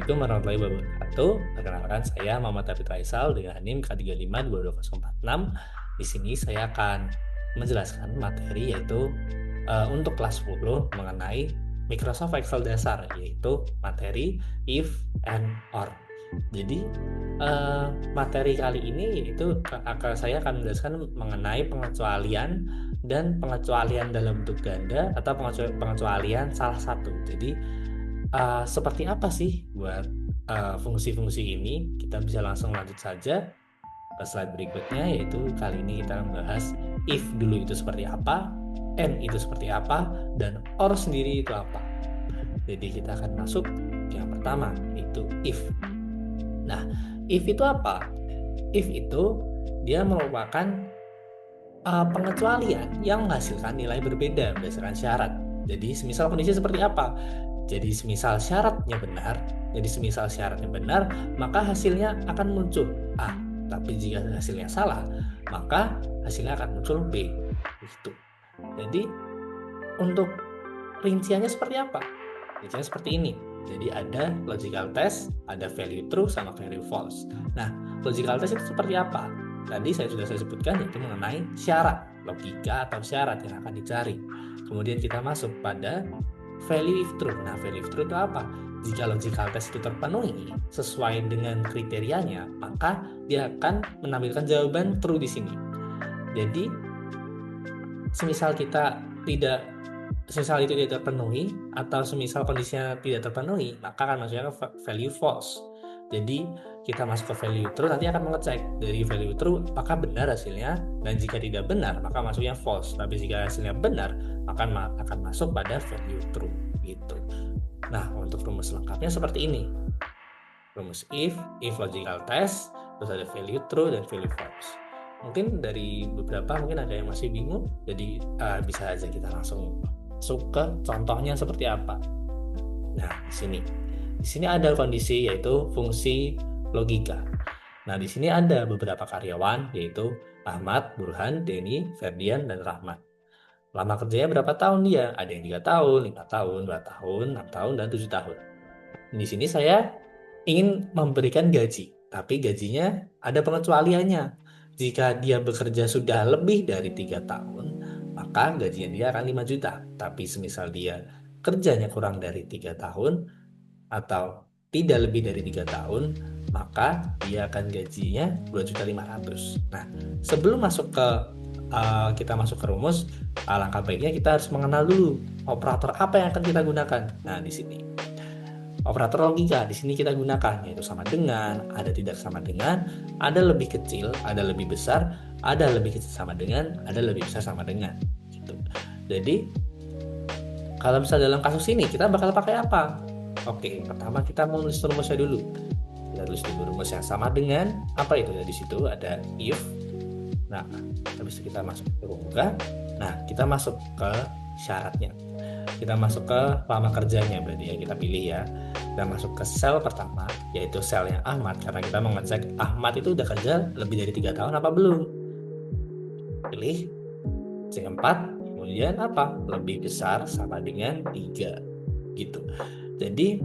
Assalamualaikum warahmatullahi wabarakatuh. Perkenalkan saya Muhammad David Faisal dengan NIM K352206. Di sini saya akan menjelaskan materi yaitu untuk kelas 10 mengenai Microsoft Excel dasar, yaitu materi if and or. Jadi materi kali ini yaitu saya akan menjelaskan mengenai pengecualian dan pengecualian dalam bentuk ganda atau pengecualian salah satu. Jadi seperti apa sih buat fungsi-fungsi ini? Kita bisa langsung lanjut saja ke slide berikutnya, yaitu kali ini kita membahas if dulu itu seperti apa, and itu seperti apa, dan or sendiri itu apa. Jadi kita akan masuk ke yang pertama, yaitu if. Nah, if itu apa? If itu dia merupakan pengecualian yang menghasilkan nilai berbeda berdasarkan syarat. Jadi semisal kondisi seperti apa? Jadi semisal syaratnya benar, maka hasilnya akan muncul A. Tapi jika hasilnya salah, maka hasilnya akan muncul B. Gitu. Jadi untuk rinciannya seperti apa? Rinciannya seperti ini. Jadi ada logical test, ada value true sama value false. Nah, logical test itu seperti apa? Tadi saya sebutkan, yaitu mengenai syarat, logika atau syarat yang akan dicari. Kemudian kita masuk pada value if true. Nah, value if true itu apa? Jika logical test itu terpenuhi sesuai dengan kriterianya, maka dia akan menampilkan jawaban true di sini. Jadi, semisal itu tidak terpenuhi atau semisal kondisinya tidak terpenuhi, maka akan masuknya ke value false. Jadi kita masuk ke value true, nanti akan mengecek dari value true apakah benar hasilnya, dan jika tidak benar maka masuknya false. Tapi jika hasilnya benar maka akan masuk pada value true gitu. Nah, untuk rumus lengkapnya seperti ini. Rumus if logical test, terus ada value true dan value false. Mungkin dari beberapa mungkin ada yang masih bingung, jadi bisa aja kita langsung masuk ke contohnya seperti apa. Nah, di sini ada kondisi yaitu fungsi logika. Nah, di sini ada beberapa karyawan yaitu Ahmad, Burhan, Denny, Ferdian, dan Rahmat. Lama kerjanya berapa tahun dia? Ada yang 3 tahun, 5 tahun, 2 tahun, 6 tahun, dan 7 tahun. Di sini saya ingin memberikan gaji, tapi gajinya ada pengecualiannya. Jika dia bekerja sudah lebih dari 3 tahun, maka gajinya dia akan 5 juta. Tapi semisal dia kerjanya kurang dari 3 tahun atau tidak lebih dari 3 tahun, maka dia akan gajinya 2.500.000. Nah, sebelum kita masuk ke rumus, alangkah baiknya kita harus mengenal dulu operator apa yang akan kita gunakan. Nah, di sini operator logika di sini kita gunakan, yaitu sama dengan, ada tidak sama dengan, ada lebih kecil, ada lebih besar, ada lebih kecil sama dengan, ada lebih besar sama dengan. Gitu. Jadi kalau misalnya dalam kasus ini kita bakal pakai apa? Oke, pertama kita mau nulis rumusnya dulu. Kita tulis dulu rumus yang sama dengan apa itu? Di situ ada if. Nah, habis itu kita masuk ke rumusnya. Nah, kita masuk ke syaratnya. Kita masuk ke lama kerjanya, berarti ya kita pilih ya. Kita masuk ke sel pertama, yaitu selnya Ahmad, karena kita mau ngecek Ahmad itu udah kerja lebih dari 3 tahun apa belum. Pilih C4, kemudian apa? Lebih besar sama dengan 3 gitu. Jadi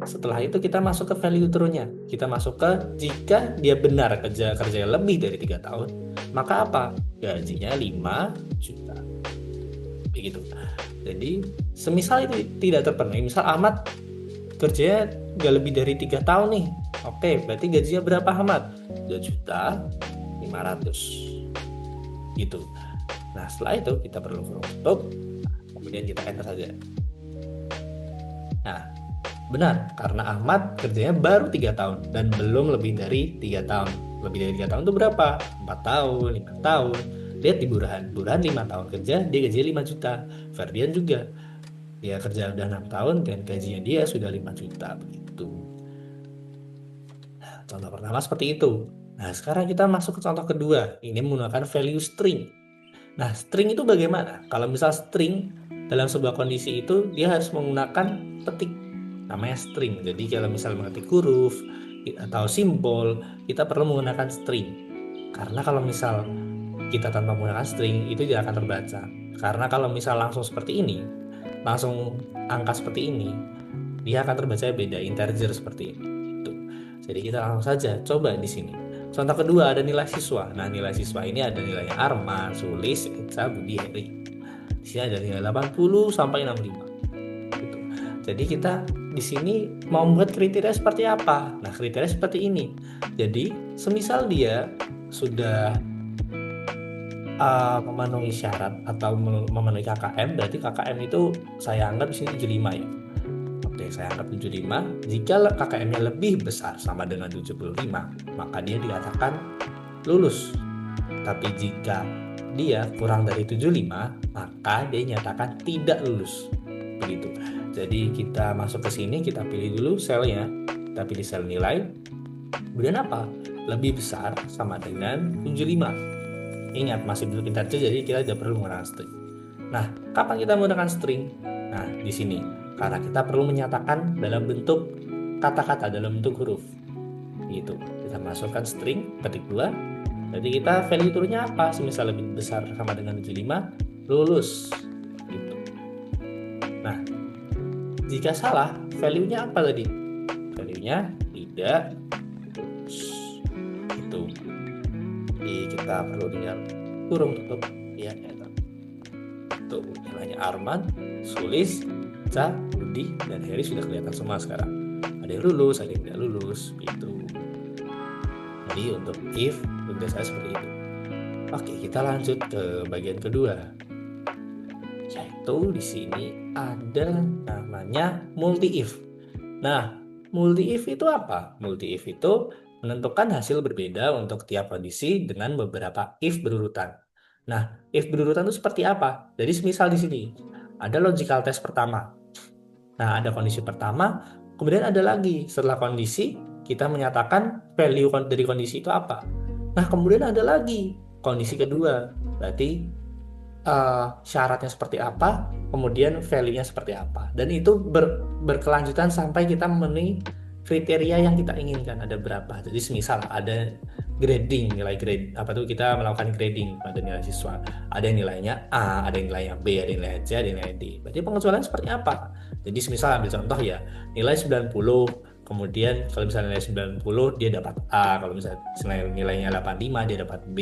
setelah itu kita masuk ke value true-nya. Kita masuk ke jika dia benar kerja lebih dari 3 tahun, maka apa? Gajinya 5 juta. Begitu. Jadi semisal itu tidak terpenuhi, misal Ahmad kerjanya nggak lebih dari 3 tahun nih. Oke, berarti gajinya berapa Ahmad? 2.500.000 gitu. Nah, setelah itu kita perlu tutup, kemudian kita enter saja. Nah, benar, karena Ahmad kerjanya baru 3 tahun dan belum lebih dari 3 tahun. Lebih dari 3 tahun itu berapa? 4 tahun, 5 tahun. Lihat di Burhan 5 tahun kerja, dia gajinya 5 juta. Ferdian juga, dia kerja udah 6 tahun dan gajinya dia sudah 5 juta begitu. Nah, contoh pertama seperti itu. Nah, sekarang kita masuk ke contoh kedua. Ini menggunakan value string. Nah, string itu bagaimana? Kalau misal string dalam sebuah kondisi itu dia harus menggunakan petik, namanya string. Jadi kalau misal mengetik huruf atau simbol, kita perlu menggunakan string. Karena kalau misal kita tanpa menggunakan string itu tidak akan terbaca. Karena kalau misal langsung seperti ini, langsung angka seperti ini, dia akan terbaca beda, integer seperti ini. Gitu. Jadi kita langsung saja coba di sini. Contoh kedua ada nilai siswa. Nah, nilai siswa ini ada nilainya Arman, Sulis, Eca, Budi, Heri. Di sini ada nilai 80 sampai 65. Gitu. Jadi kita di sini mau membuat kriteria seperti apa? Nah, kriteria seperti ini. Jadi, semisal dia sudah memenuhi syarat atau memenuhi KKM, berarti KKM itu saya anggap di sini 75 ya. Oke, saya anggap 75. Jika KKM-nya lebih besar sama dengan 75, maka dia dikatakan lulus. Tapi jika dia kurang dari 75, maka dia nyatakan tidak lulus. Begitu. Jadi kita masuk ke sini, kita pilih dulu selnya. Kita pilih sel nilai. Kemudian apa? Lebih besar sama dengan 75. Ingat, masih bentuk integer, jadi kita tidak perlu menggunakan string. Nah, kapan kita menggunakan string? Nah, di sini. Karena kita perlu menyatakan dalam bentuk kata-kata, dalam bentuk huruf. Gitu. Kita masukkan string, ketik 2. Jadi kita value true-nya apa? Semisal lebih besar sama dengan 75, lulus. Gitu. Nah, jika salah, value-nya apa tadi? Value-nya tidak lulus. Itu. Jadi kita perlu tinggal kurung tutup ya. Tuh, nilainya Arman, Sulis, Ca, Budi, dan Heri sudah kelihatan semua sekarang. Ada yang lulus, ada yang tidak lulus, gitu. Jadi untuk if tugas saya seperti itu. Oke, kita lanjut ke bagian kedua. Yaitu di sini ada namanya multi if. Nah, multi if itu apa? Multi if itu menentukan hasil berbeda untuk tiap kondisi dengan beberapa if berurutan. Nah, if berurutan itu seperti apa? Jadi semisal di sini ada logical test pertama. Nah, ada kondisi pertama, kemudian ada lagi setelah kondisi kita menyatakan value dari kondisi itu apa. Nah, kemudian ada lagi kondisi kedua. Berarti syaratnya seperti apa, kemudian value-nya seperti apa. Dan itu berkelanjutan sampai kita memenuhi kriteria yang kita inginkan. Ada berapa? Jadi semisal ada grading, nilai grade apa tuh, kita melakukan grading pada nilai siswa. Ada yang nilainya A, ada yang nilainya B, ada yang nilainya C, ada yang nilainya D. Berarti pengecualian seperti apa? Jadi semisal ambil contoh ya, nilai 90, kemudian kalau misalnya nilai 90 dia dapat A, kalau misalnya nilainya 85 dia dapat B,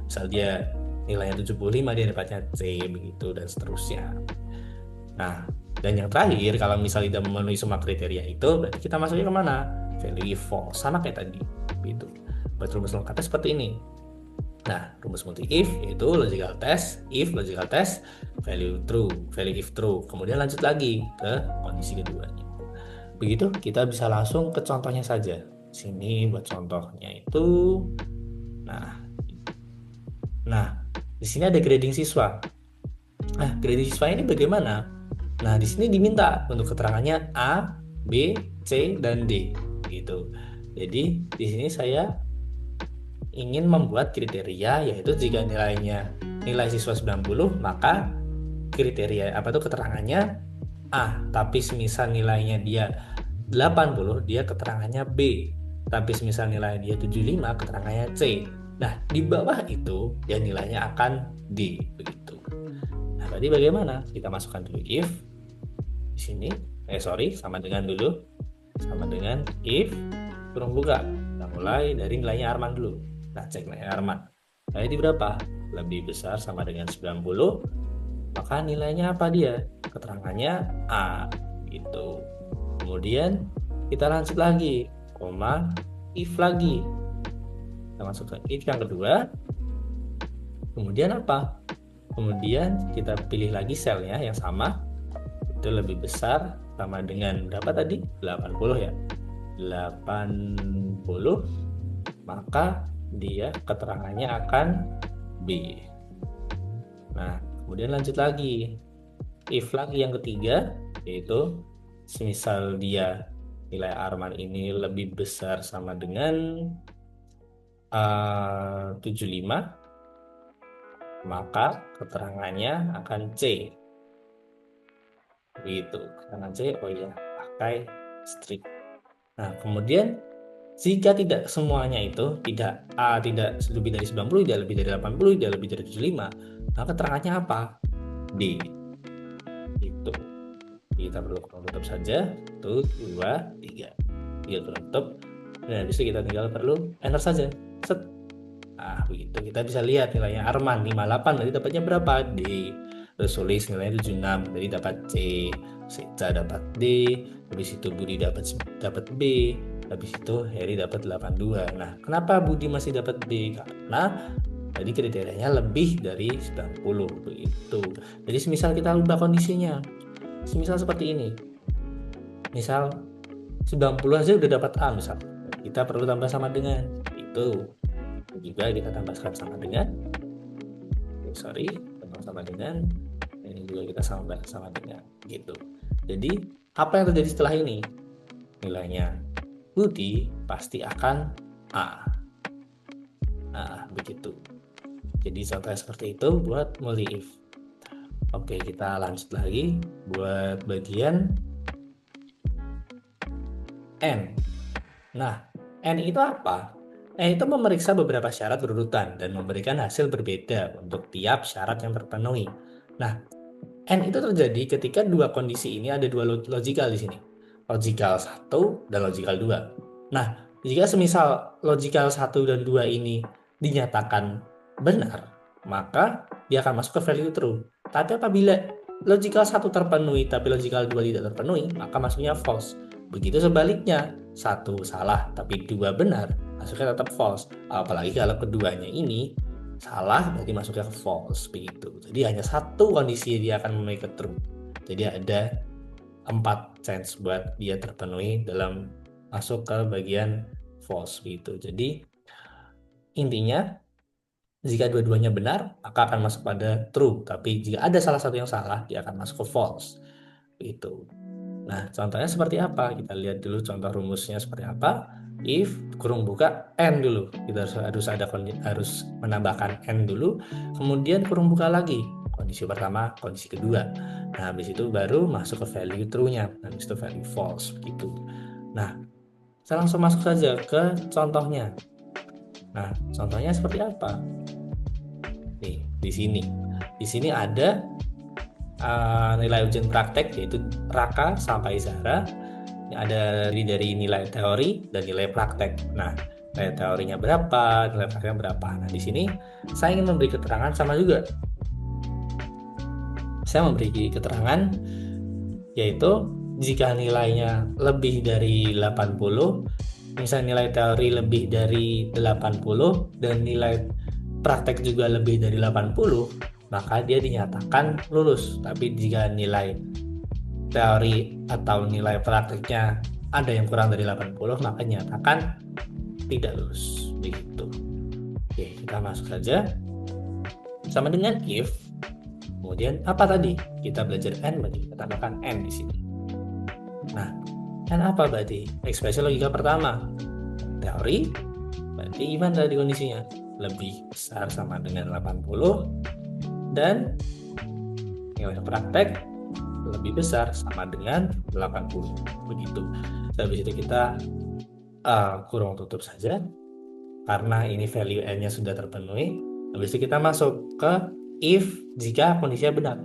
misal dia nilainya 75 dia dapatnya C, begitu dan seterusnya. Nah, dan yang terakhir kalau misalnya tidak memenuhi semua kriteria itu, berarti kita masuknya kemana? Value false, sama kayak tadi, gitu. Buat rumus lengkapnya seperti ini. Nah, rumus multi if itu logical test, if logical test, value true, value if true. Kemudian lanjut lagi ke kondisi keduanya. Begitu, kita bisa langsung ke contohnya saja. Sini buat contohnya itu. Nah, di sini ada grading siswa. Nah, grading siswa ini bagaimana? Nah, di sini diminta untuk keterangannya A, B, C, dan D, gitu. Jadi di sini saya ingin membuat kriteria, yaitu jika nilai siswa 90, maka kriteria apa tuh keterangannya A. Tapi semisal nilainya dia 80, dia keterangannya B. Tapi semisal nilai dia 75, keterangannya C. Nah, di bawah itu ya nilainya akan D, begitu. Nah, berarti bagaimana? Kita masukkan dulu if di sini. Sama dengan if kurung buka. Kita mulai dari nilainya Arman dulu. Nah, cek nilainya Arman. Nah, ini berapa? Lebih besar sama dengan 90. Maka nilainya apa dia? Keterangannya A, gitu. Kemudian kita lanjut lagi, if lagi. Kita masuk ke if yang kedua. Kemudian apa? Kemudian kita pilih lagi selnya yang sama. Itu lebih besar sama dengan berapa tadi? 80 ya. 80. Maka dia keterangannya akan B. Nah, kemudian lanjut lagi. If lagi yang ketiga, yaitu semisal dia nilai Arman ini lebih besar sama dengan 75, maka keterangannya akan C. Begitu. Keterangan C, pakai string. Nah, kemudian jika tidak semuanya itu tidak lebih dari 90, tidak lebih dari 80, tidak lebih dari 75, maka keterangannya apa? D. Itu. Kita perlu kurung tutup saja. 1, 2, 3. 3 kurung tutup. Nah, habis itu kita tinggal perlu enter saja. Set. Nah, begitu. Kita bisa lihat nilainya Arman 58, berarti dapatnya berapa? D. Terus Sulis nilainya 76, jadi dapat C. Seca dapat D. Habis itu Budi dapat B. Habis itu Heri dapat 82. Nah, kenapa Budi masih dapat B? Karena tadi kriterianya lebih dari 90 begitu. Jadi semisal kita ubah kondisinya. Semisal seperti ini. Misal 90 aja udah dapat A misal. Kita perlu tambah sama dengan itu. Juga kita tambahkan sama dengan tambah sama dengan ini juga kita sama dengan gitu. Jadi apa yang terjadi setelah ini? Nilainya Budi pasti akan A. Nah, begitu. Jadi contohnya seperti itu buat multi if. Oke, kita lanjut lagi buat bagian N. Nah, N itu apa? N itu memeriksa beberapa syarat berurutan dan memberikan hasil berbeda untuk tiap syarat yang terpenuhi. Nah, N itu terjadi ketika dua kondisi ini ada dua logikal di sini. Logikal 1 dan logikal 2. Nah, jika semisal logikal 1 dan 2 ini dinyatakan benar, maka dia akan masuk ke value true. Tapi apabila logikal 1 terpenuhi tapi logikal 2 tidak terpenuhi, maka masuknya false. Begitu sebaliknya, 1 salah tapi 2 benar, masuknya tetap false. Apalagi kalau keduanya ini salah, berarti masuknya ke false begitu. Jadi hanya satu kondisi dia akan memenuhi ke true. Jadi ada 4 chance buat dia terpenuhi dalam masuk ke bagian false begitu. Jadi intinya jika dua-duanya benar, maka akan masuk pada true. Tapi jika ada salah satu yang salah, dia akan masuk ke false. Begitu. Nah, contohnya seperti apa? Kita lihat dulu contoh rumusnya seperti apa. If kurung buka N dulu. Kita harus menambahkan N dulu. Kemudian kurung buka lagi. Kondisi pertama, kondisi kedua. Nah, habis itu baru masuk ke value true-nya. Habis itu value false. Begitu. Nah, saya langsung masuk saja ke contohnya. Nah, contohnya seperti apa? Nih, di sini. Di sini ada nilai ujian praktek yaitu Raka sampai Zahra. Ada dari nilai teori dan nilai praktek. Nah, nilai teorinya berapa, nilai prakteknya berapa. Nah, di sini saya ingin memberi keterangan sama juga. Saya memberi keterangan yaitu jika nilainya lebih dari 80, misalnya nilai teori lebih dari 80 dan nilai praktek juga lebih dari 80, maka dia dinyatakan lulus. Tapi jika nilai teori atau nilai prakteknya ada yang kurang dari 80, maka dinyatakan tidak lulus. Begitu. Oke, kita masuk saja. Sama dengan if. Kemudian apa tadi? Kita belajar N, berarti kita tambahkan N di sini. Nah, N apa berarti? Ekspresi logika pertama. Teori, berarti gimana tadi kondisinya? Lebih besar sama dengan 80 dan nilai praktek lebih besar sama dengan 80. Begitu. Habis itu kita kurung tutup saja karena ini value N-nya sudah terpenuhi. Habis itu kita masuk ke if jika kondisinya benar.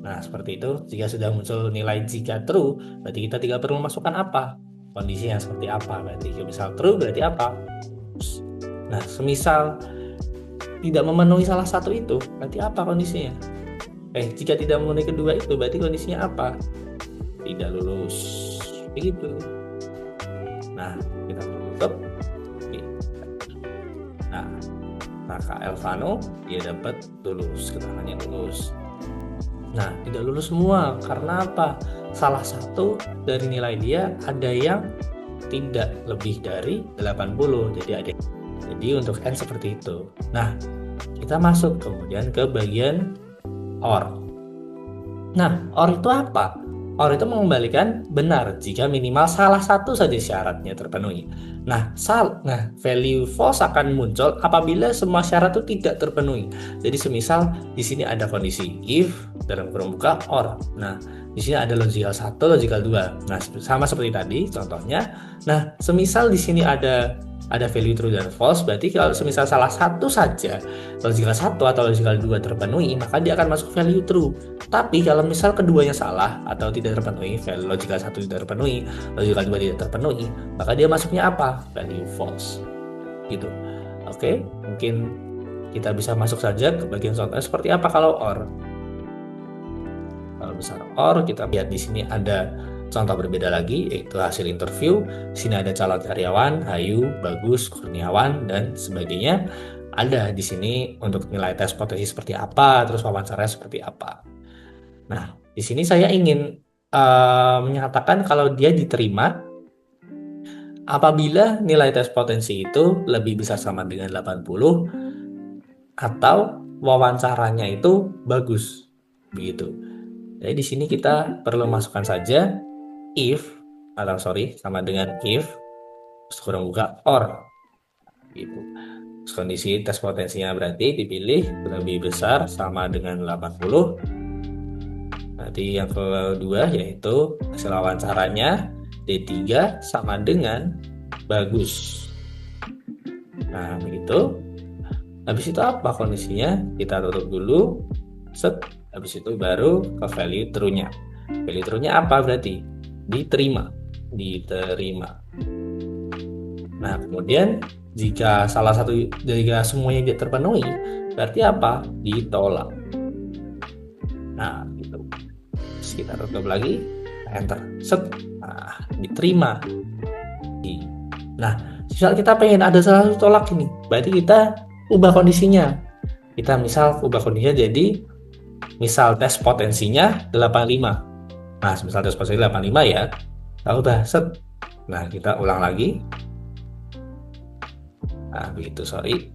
Nah, seperti itu. Jika sudah muncul nilai jika true, berarti kita tinggal perlu memasukkan apa? Kondisi yang seperti apa? Berarti misal true berarti apa? Nah, semisal tidak memenuhi salah satu itu, berarti apa kondisinya? Jika tidak memenuhi kedua itu, berarti kondisinya apa? Tidak lulus. Begitu. Nah, kita tutup. Nah, Raka Elvano, dia dapat lulus. Keterangannya lulus. Nah, tidak lulus semua. Karena apa? Salah satu dari nilai dia ada yang tidak lebih dari 80. Jadi untuk N seperti itu. Nah, kita masuk kemudian ke bagian OR. Nah, OR itu apa? OR itu mengembalikan benar jika minimal salah satu saja syaratnya terpenuhi. Nah, value false akan muncul apabila semua syarat itu tidak terpenuhi. Jadi semisal di sini ada kondisi if dalam kurung buka OR. Nah, Di sini ada logical 1, logical 2. Nah, sama seperti tadi contohnya. Nah, semisal di sini ada value true dan false, berarti kalau semisal salah satu saja, logical 1 atau logical 2 terpenuhi, maka dia akan masuk value true. Tapi kalau misal keduanya salah atau tidak terpenuhi, value logical 1 tidak terpenuhi, logical 2 tidak terpenuhi, maka dia masuknya apa? Value false. Gitu. Oke, mungkin kita bisa masuk saja ke bagian contohnya seperti apa kalau OR. Kalau besar OR, kita lihat di sini ada contoh berbeda lagi, yaitu hasil interview. Di sini ada calon karyawan, Ayu, Bagus, Kurniawan, dan sebagainya. Ada di sini untuk nilai tes potensi seperti apa, terus wawancara seperti apa. Nah, di sini saya ingin menyatakan kalau dia diterima apabila nilai tes potensi itu lebih besar sama dengan 80 atau wawancaranya itu bagus. Begitu. Jadi di sini kita perlu masukkan saja sama dengan if kurang buka or gitu. Terus kondisi tes potensinya berarti dipilih lebih besar sama dengan 80. Nanti yang kedua yaitu hasil wawancaranya D3 sama dengan bagus. Nah, begitu. Habis itu apa kondisinya? Kita tutup dulu. Set. Habis itu baru ke value true-nya. Value true-nya apa berarti? Diterima. Nah, kemudian jika semuanya tidak terpenuhi, berarti apa? Ditolak. Nah, gitu. Terus kita tutup lagi, enter. Set. Nah, diterima. Nah, misal kita pengen ada salah satu tolak ini, berarti kita ubah kondisinya. Kita misal ubah kondisinya jadi misal tes potensinya 85. Nah, misal tes potensinya 85 ya. Kita ubah set. Nah, kita ulang lagi. Nah, begitu, sorry.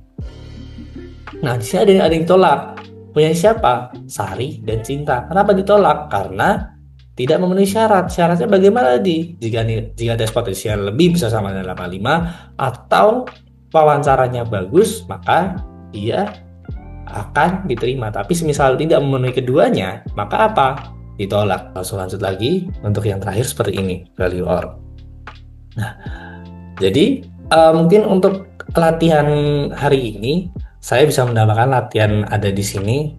Nah, di sini ada yang ditolak. Punya siapa? Sari dan Cinta. Kenapa ditolak? Karena tidak memenuhi syarat. Syaratnya bagaimana jika tes potensinya lebih bisa sama dengan 85 atau wawancaranya bagus, maka dia akan diterima. Tapi semisal tidak memenuhi keduanya, maka apa? Ditolak. Langsung lanjut lagi untuk yang terakhir seperti ini, value OR. Nah, jadi mungkin untuk latihan hari ini saya bisa menambahkan latihan ada di sini,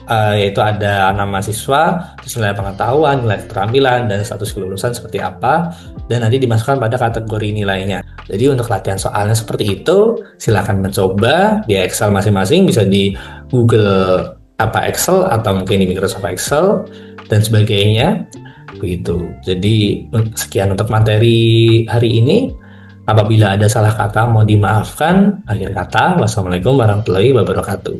yaitu ada nama mahasiswa, terus nilai pengetahuan, nilai keterampilan, dan status kelulusan seperti apa, dan nanti dimasukkan pada kategori nilainya. Jadi untuk latihan soalnya seperti itu, silakan mencoba di Excel masing-masing, bisa di Google Excel atau mungkin di Microsoft Excel dan sebagainya. Begitu. Jadi sekian untuk materi hari ini. Apabila ada salah kata, mohon dimaafkan. Akhir kata, wassalamualaikum warahmatullahi wabarakatuh.